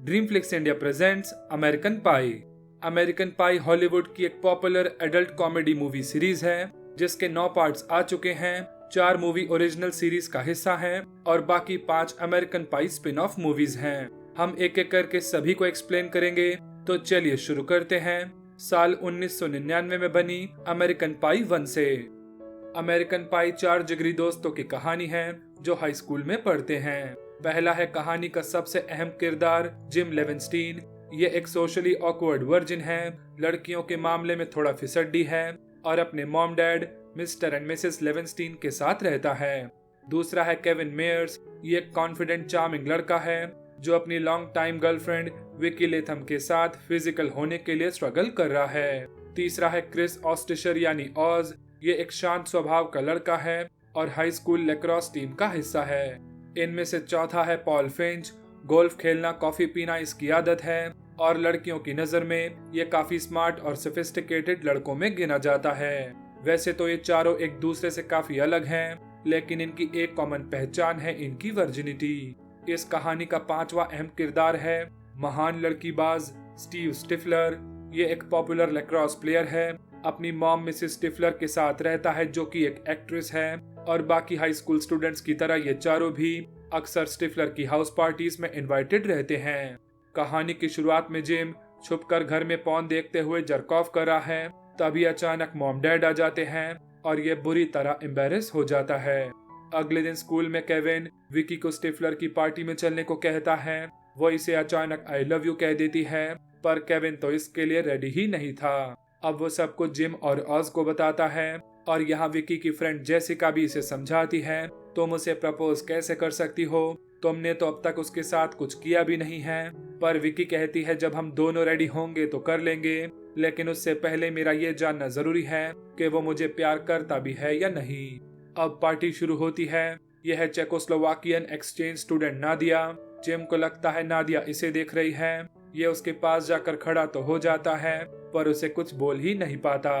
ड्रीमफ्लिक्स India presents American पाई। American पाई Hollywood की एक popular adult comedy movie series है जिसके 9 पार्ट्स आ चुके हैं। 4 मूवी ओरिजिनल सीरीज का हिस्सा हैं और बाकी 5 अमेरिकन पाई स्पिन ऑफ मूवीज हैं। हम एक एक करके सभी को एक्सप्लेन करेंगे, तो चलिए शुरू करते हैं। साल 1999 में बनी अमेरिकन पाई 1 से। अमेरिकन पाई 4 जिगरी दोस्तों की कहानी है जो हाई स्कूल में पढ़ते हैं। पहला है कहानी का सबसे अहम किरदार जिम लेवेंस्टीन। ये एक सोशली ऑकवर्ड वर्जिन है, लड़कियों के मामले में थोड़ा फिसड्डी है और अपने mom dad Mr and Mrs Levenstein के साथ रहता है। दूसरा है केविन मेयर्स। ये एक कॉन्फिडेंट चार्मिंग लड़का है जो अपनी long time girlfriend Vicky Latham के साथ फिजिकल होने के लिए स्ट्रगल कर रहा है। तीसरा है क्रिस ऑस्टिशर यानी ऑज। ये एक शांत स्वभाव का लड़का है और हाई स्कूल लेक्रोस टीम का हिस्सा है। इनमें से चौथा है पॉल फिंच। गोल्फ खेलना, कॉफी पीना इसकी आदत है और लड़कियों की नजर में ये काफी स्मार्ट और सोफिस्टिकेटेड लड़कों में गिना जाता है। वैसे तो ये चारों एक दूसरे से काफी अलग हैं, लेकिन इनकी एक कॉमन पहचान है इनकी वर्जिनिटी। इस कहानी का 5वां अहम किरदार है महान लड़कीबाज स्टीव स्टिफलर। ये एक पॉपुलर लेक्रोस प्लेयर है। अपनी मॉम मिसेस स्टिफलर के साथ रहता है जो कि एक एक्ट्रेस है और बाकी हाई स्कूल स्टूडेंट्स की तरह ये चारों भी अक्सर स्टिफलर की हाउस पार्टीज में इनवाइटेड रहते हैं। कहानी की शुरुआत में जिम छुपकर घर में पॉर्न देखते हुए जर्क ऑफ कर रहा है, तभी अचानक मॉम डैड आ जाते हैं और ये बुरी तरह एम्बेरस हो जाता है। अगले दिन स्कूल में केविन विकी को स्टिफलर की पार्टी में चलने को कहता है। वो इसे अचानक आई लव यू कह देती है, पर केविन तो इसके लिए रेडी ही नहीं था। अब वो सब कुछ जिम और ऑज को बताता है और यहाँ विकी की फ्रेंड जेसिका भी इसे समझाती है, तुम उसे प्रपोज कैसे कर सकती हो, तुमने तो अब तक उसके साथ कुछ किया भी नहीं है। पर विकी कहती है जब हम दोनों रेडी होंगे तो कर लेंगे, लेकिन उससे पहले मेरा ये जानना जरूरी है कि वो मुझे प्यार करता भी है या नहीं। अब पार्टी शुरू होती है। यह है चेकोस्लोवाकियन एक्सचेंज स्टूडेंट नादिया। जिम को लगता है नादिया इसे देख रही है। ये उसके पास जाकर खड़ा तो हो जाता है पर उसे कुछ बोल ही नहीं पाता।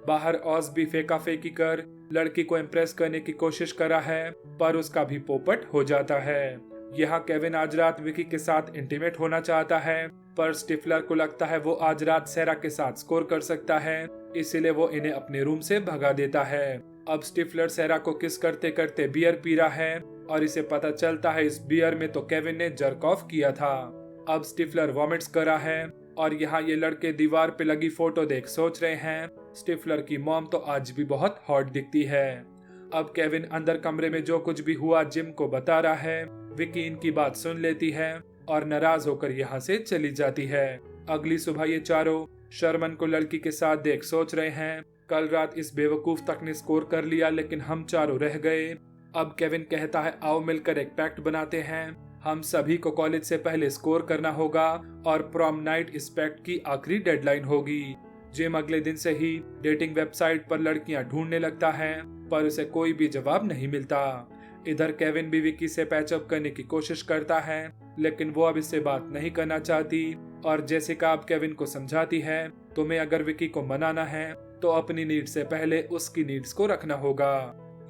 बाहर ऑज भी फेंका फेंकी कर लड़की को इम्प्रेस करने की कोशिश कर रहा है, पर उसका भी पोपट हो जाता है। यहाँ केविन आज रात विकी के साथ इंटीमेट होना चाहता है, पर स्टिफलर को लगता है वो आज रात सेरा के साथ स्कोर कर सकता है, इसीलिए वो इन्हें अपने रूम से भगा देता है। अब स्टिफलर सेरा को किस करते करते बियर पी रहा है और इसे पता चलता है इस बियर में तो केविन ने जर्क ऑफ किया था। अब स्टिफलर वॉमिट्स कर रहा है और यहाँ ये लड़के दीवार पे लगी फोटो देख सोच रहे हैं स्टिफलर की मॉम तो आज भी बहुत हॉट दिखती है। अब केविन अंदर कमरे में जो कुछ भी हुआ जिम को बता रहा है। विकी इनकी बात सुन लेती है और नाराज होकर यहाँ से चली जाती है। अगली सुबह ये चारों शर्मन को लड़की के साथ देख सोच रहे हैं, कल रात इस बेवकूफ तक ने स्कोर कर लिया लेकिन हम चारों रह गए। अब केविन कहता है आओ मिलकर एक पैक्ट बनाते हैं, हम सभी को कॉलेज से पहले स्कोर करना होगा और प्रॉम नाइट इस पैक्ट की आखिरी डेडलाइन होगी। जिम अगले दिन से ही डेटिंग वेबसाइट पर लड़कियां ढूंढने लगता है, पर उसे कोई भी जवाब नहीं मिलता। इधर केविन भी विकी से पैचअप करने की कोशिश करता है, लेकिन वो अब इससे बात नहीं करना चाहती और जेसिका अब केविन को समझाती है तुम्हें अगर विकी को मनाना है तो अपनी नीड से पहले उसकी नीड्स को रखना होगा।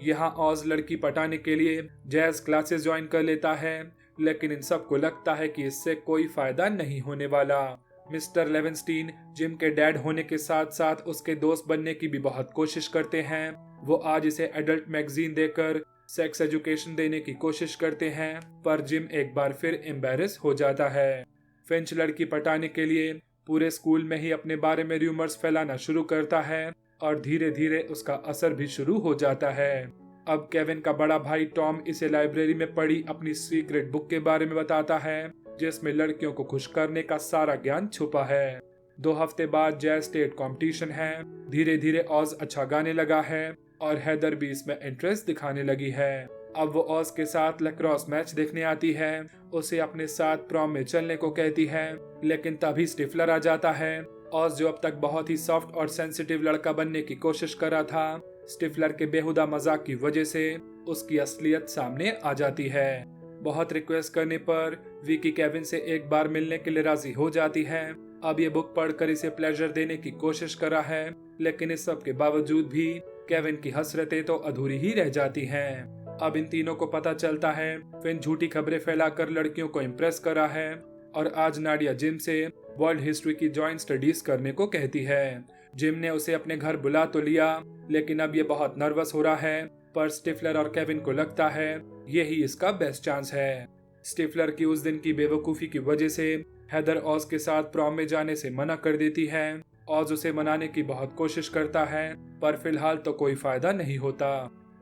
यहाँ ऑज लड़की पटाने के लिए जैज क्लासेस ज्वाइन कर लेता है, लेकिन इन सबको लगता है कि इससे कोई फायदा नहीं होने वाला। मिस्टर लेवेंस्टीन जिम के डैड होने के साथ साथ उसके दोस्त बनने की भी बहुत कोशिश करते हैं। वो आज इसे एडल्ट मैगजीन देकर सेक्स एजुकेशन देने की कोशिश करते हैं, पर जिम एक बार फिर एम्बेरस हो जाता है। फिंच लड़की पटाने के लिए पूरे स्कूल में ही अपने बारे में रूमर्स फैलाना शुरू करता है और धीरे धीरे उसका असर भी शुरू हो जाता है। अब केविन का बड़ा भाई टॉम इसे लाइब्रेरी में पढ़ी अपनी सीक्रेट बुक के बारे में बताता है जिसमें लड़कियों को खुश करने का सारा ज्ञान छुपा है। 2 हफ्ते बाद जैज स्टेट कंपटीशन है। धीरे धीरे ऑज अच्छा गाने लगा है और हेदर भी इसमें इंटरेस्ट दिखाने लगी है। अब वो ऑज के साथ लैक्रोस मैच देखने आती है, उसे अपने साथ प्रॉम में चलने को कहती है, लेकिन तभी स्टिफलर आ जाता है। ऑज जो अब तक बहुत ही सॉफ्ट और सेंसिटिव लड़का बनने की कोशिश कर रहा था, स्टिफलर के बेहुदा मजाक की वजह से उसकी असलियत सामने आ जाती है। बहुत रिक्वेस्ट करने पर विकी केविन से एक बार मिलने के लिए राजी हो जाती है। अब ये बुक पढ़कर इसे प्लेजर देने की कोशिश कर रहा है, लेकिन इस सब के बावजूद भी केविन की हसरतें तो अधूरी ही रह जाती हैं। अब इन तीनों को पता चलता है फिन झूठी खबरें फैलाकर लड़कियों को इम्प्रेस कर रहा है। और आज नाडिया जिम से वर्ल्ड हिस्ट्री की जॉइंट स्टडीज करने को कहती है। जिम ने उसे अपने घर बुला तो लिया, लेकिन अब ये बहुत नर्वस हो रहा है। पर स्टिफलर और केविन को लगता है यही इसका बेस्ट चांस है। स्टिफलर की उस दिन की बेवकूफ़ी की वजह से हेदर ऑज के साथ प्रॉम में जाने से मना कर देती है। ऑज उसे मनाने की बहुत कोशिश करता है, पर फिलहाल तो कोई फायदा नहीं होता।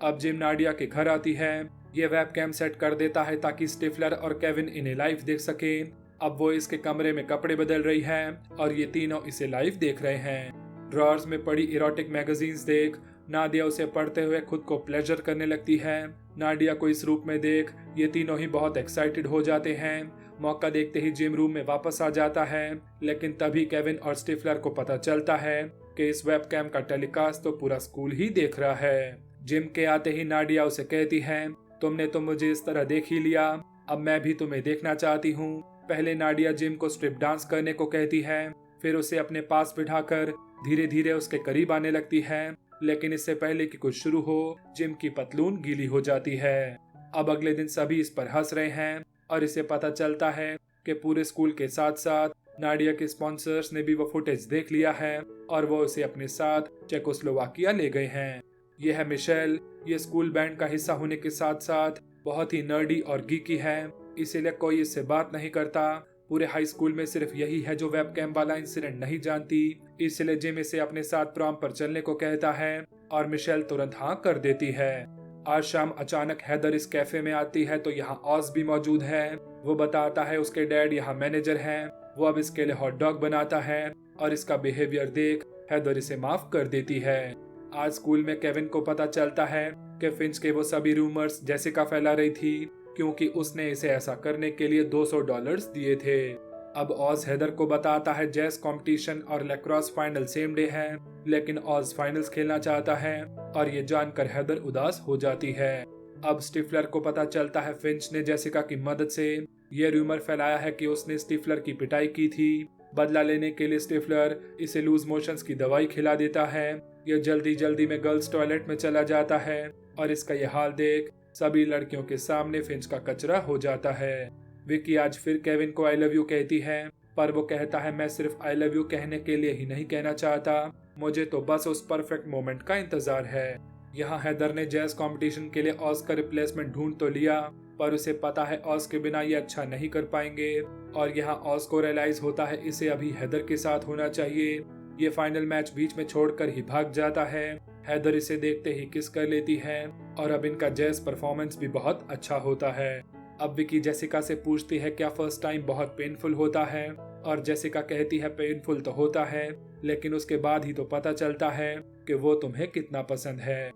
अब जिम नाडिया के घर आती है। ये वेबकैम सेट कर देता है ताकि स्टिफलर और केविन इन्हें लाइव देख सके। अब वो इसके कमरे में कपड़े बदल रही है और ये तीनों इसे लाइव देख रहे हैं। ड्रॉर्स में पड़ी इरोटिक मैगजीन्स देख नाडिया उसे पढ़ते हुए खुद को प्लेजर करने लगती है। नाडिया को इस रूप में देख ये तीनों ही बहुत एक्साइटेड हो जाते हैं। मौका देखते ही जिम रूम में वापस आ जाता है, लेकिन तभी केविन और स्टिफलर को पता चलता है कि इस वेबकैम का टेलीकास्ट तो पूरा स्कूल ही देख रहा है। जिम के आते ही नाडिया उसे कहती है, तुमने तो मुझे इस तरह देख ही लिया, अब मैं भी तुम्हें देखना चाहती हूँ। पहले नाडिया जिम को स्ट्रिप डांस करने को कहती है, फिर उसे अपने पास बिठाकर धीरे धीरे उसके करीब आने लगती है, लेकिन इससे पहले कि कुछ शुरू हो जिम की पतलून गीली हो जाती है। अब अगले दिन सभी इस पर हंस रहे हैं और इसे पता चलता है कि पूरे स्कूल के साथ साथ नाडिया के स्पॉन्सर्स ने भी वो फुटेज देख लिया है और वो उसे अपने साथ चेकोस्लोवाकिया ले गए हैं। यह है मिशेल। ये स्कूल बैंड का हिस्सा होने के साथ साथ बहुत ही नर्डी और गीकी है, इसीलिए कोई इससे बात नहीं करता। पूरे हाई स्कूल में सिर्फ यही है जो वेबकैम वाला इंसिडेंट नहीं जानती, इसलिए जिम इसे अपने साथ प्रॉम पर चलने को कहता है और मिशेल तुरंत हाँ कर देती है। आज शाम अचानक हेदर इस कैफे में आती है तो यहाँ ऑज भी मौजूद है। वो बताता है उसके डैड यहाँ मैनेजर हैं, वो अब इसके लिए हॉट डॉग बनाता है और इसका बिहेवियर देख हेदर इसे माफ कर देती है। आज स्कूल में केविन को पता चलता है कि फिंच के वो सभी रूमर्स जेसिका फैला रही थी, क्योंकि उसने इसे ऐसा करने के लिए $200 दिए थे। अब ऑज हेदर को बताता है जैस कंपटीशन और लैक्रोस फाइनल सेम डे है, लेकिन ऑज फाइनल्स खेलना चाहता है और ये जानकर हेदर उदास हो जाती है। अब स्टिफलर को पता चलता है फिंच ने जेसिका की मदद से ये रूमर फैलाया है कि उसने स्टिफलर की पिटाई की थी। बदला लेने के लिए स्टिफलर इसे लूज मोशंस की दवाई खिला देता है। ये जल्दी जल्दी में गर्ल्स टॉयलेट में चला जाता है और इसका ये हाल देख सभी लड़कियों के सामने फिंच का कचरा हो जाता है। विकी आज फिर केविन को आई लव यू कहती है, पर वो कहता है मैं सिर्फ आई लव यू कहने के लिए ही नहीं कहना चाहता, मुझे तो बस उस परफेक्ट मोमेंट का इंतजार है। यहाँ हेदर ने जैज कंपटीशन के लिए ऑज का रिप्लेसमेंट ढूंढ तो लिया, पर उसे पता है ऑज के बिना ये अच्छा नहीं कर पाएंगे और यहाँ ऑज को रियलाइज होता है इसे अभी हेदर के साथ होना चाहिए। ये फाइनल मैच बीच में छोड़कर ही भाग जाता है। हेदर इसे देखते ही किस कर लेती है और अब इनका जैज परफॉर्मेंस भी बहुत अच्छा होता है। अब विकी जेसिका से पूछती है क्या फर्स्ट टाइम बहुत पेनफुल होता है, और जेसिका कहती है पेनफुल तो होता है, लेकिन उसके बाद ही तो पता चलता है कि वो तुम्हें कितना पसंद है।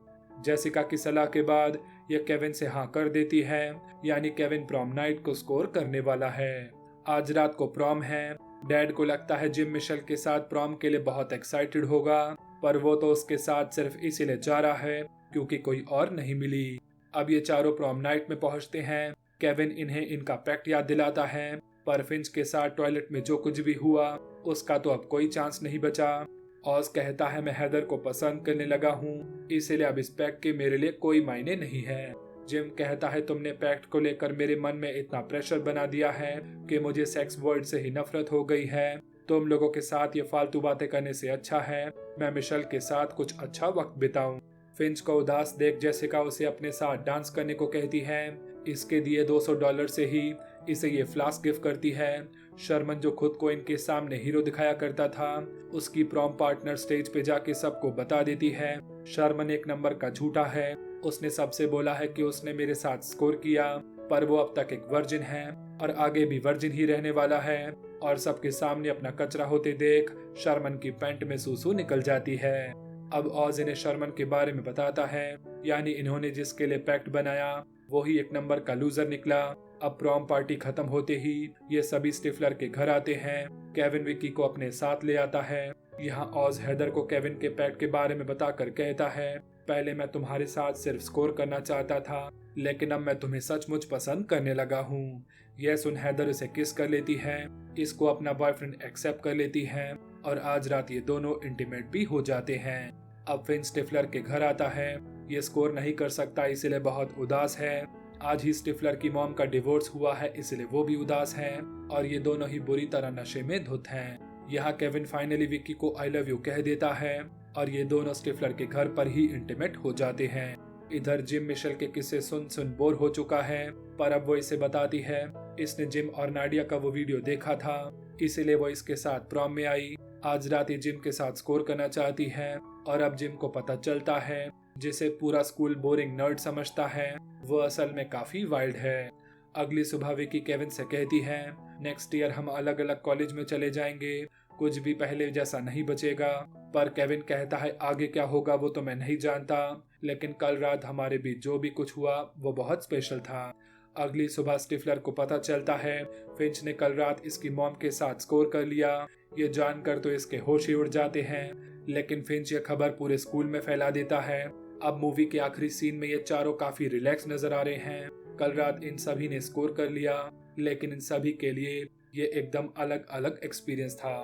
जेसिका की सलाह के बाद ये केविन से हाँ कर देती है, यानी केविन प्रॉम नाइट को स्कोर करने वाला है। आज रात को प्रॉम है। डैड को लगता है जिम मिशेल के साथ प्रॉम के लिए बहुत एक्साइटेड होगा, पर वो तो उसके साथ सिर्फ इसीलिए जा रहा है क्योंकि कोई और नहीं मिली। अब ये चारों प्रॉम नाइट में पहुंचते हैं। केविन इन्हें इनका पैक्ट याद दिलाता है, पर फिंच के साथ टॉयलेट में जो कुछ भी हुआ उसका तो अब कोई चांस नहीं बचा। ऑज कहता है मैं हेदर को पसंद करने लगा हूँ, इसीलिए अब इस पैक्ट के मेरे लिए कोई मायने नहीं है। जिम कहता है तुमने पैक्ट को लेकर मेरे मन में इतना प्रेशर बना दिया है कि मुझे सेक्स वर्ड से ही नफरत हो गई है। तुम लोगों के साथ ये फालतू बातें करने से अच्छा है मैं मिशेल के साथ कुछ अच्छा वक्त बिताऊं। फिंच को उदास देख जेसिका उसे अपने साथ डांस करने को कहती है। इसके दिए $200 से ही इसे ये फ्लास्क गिफ्ट करती है। शर्मन जो खुद को इनके सामने हीरो दिखाया करता था, उसकी प्रॉम पार्टनर स्टेज पे जाके सबको बता देती है शर्मन एक नंबर का झूठा है। उसने सबसे बोला है कि उसने मेरे साथ स्कोर किया, पर वो अब तक एक वर्जिन है और आगे भी वर्जिन ही रहने वाला है। और सबके सामने अपना कचरा होते देख शर्मन की पैंट में सूसू निकल जाती है। अब ऑज इन्हें शर्मन के बारे में बताता है, यानी इन्होंने जिसके लिए पैक्ट बनाया वो ही एक नंबर का लूजर निकला। अब प्रॉम पार्टी खत्म होते ही ये सभी स्टिफलर के घर आते हैं। केविन विकी को अपने साथ ले आता है। यहाँ ऑज हेदर को केविन के पैक्ट के बारे में बताकर कहता है पहले मैं तुम्हारे साथ सिर्फ स्कोर करना चाहता था, लेकिन अब मैं तुम्हें सचमुच पसंद करने लगा हूँ। यह सुन हेदर उसे किस कर लेती है, इसको अपना बॉयफ्रेंड एक्सेप्ट कर लेती है और आज रात ये दोनों इंटीमेट भी हो जाते हैं। अब फिन स्टिफलर के घर आता है। ये स्कोर नहीं कर सकता इसलिए बहुत उदास है। आज ही स्टिफलर की मॉम का डिवोर्स हुआ है, इसलिए वो भी उदास हैं और ये दोनों ही बुरी तरह नशे में धुत हैं। यहाँ केविन फाइनली विक्की को आई लव यू कह देता है और ये दोनों स्टिफलर के घर पर ही इंटीमेट हो जाते हैं। इधर जिम मिशेल के किस्से सुन सुन बोर हो चुका है, पर अब वो इसे बताती है इसने जिम और नाडिया का वो वीडियो देखा था, इसीलिए वो इसके साथ प्रॉम में आई। आज रात ये जिम के साथ स्कोर करना चाहती है और अब जिम को पता चलता है जिसे पूरा स्कूल बोरिंग नर्ड समझता है वो असल में काफी वाइल्ड है। अगली सुबह विकी केविन से कहती है नेक्स्ट ईयर हम अलग अलग कॉलेज में चले जाएंगे, कुछ भी पहले जैसा नहीं बचेगा। पर केविन कहता है आगे क्या होगा वो तो मैं नहीं जानता, लेकिन कल रात हमारे बीच जो भी कुछ हुआ वो बहुत स्पेशल था। अगली सुबह स्टिफलर को पता चलता है फिंच ने कल रात इसकी मॉम के साथ स्कोर कर लिया। ये जानकर तो इसके होश ही उड़ जाते हैं, लेकिन फिंच ये खबर पूरे स्कूल में फैला देता है। अब मूवी के आखिरी सीन में ये चारों काफी रिलैक्स नजर आ रहे हैं। कल रात इन सभी ने स्कोर कर लिया, लेकिन इन सभी के लिए ये एकदम अलग अलग एक्सपीरियंस था।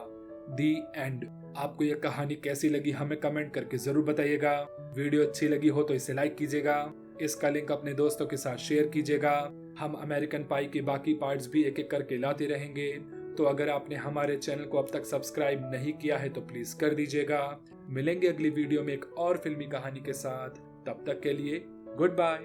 दी एंड। आपको ये कहानी कैसी लगी हमें कमेंट करके जरूर बताइएगा। वीडियो अच्छी लगी हो तो इसे लाइक कीजिएगा, इसका लिंक अपने दोस्तों के साथ शेयर कीजिएगा। हम अमेरिकन पाई के बाकी पार्ट्स भी एक एक करके लाते रहेंगे, तो अगर आपने हमारे चैनल को अब तक सब्सक्राइब नहीं किया है तो प्लीज कर दीजिएगा। मिलेंगे अगली वीडियो में एक और फिल्मी कहानी के साथ, तब तक के लिए गुड बाय।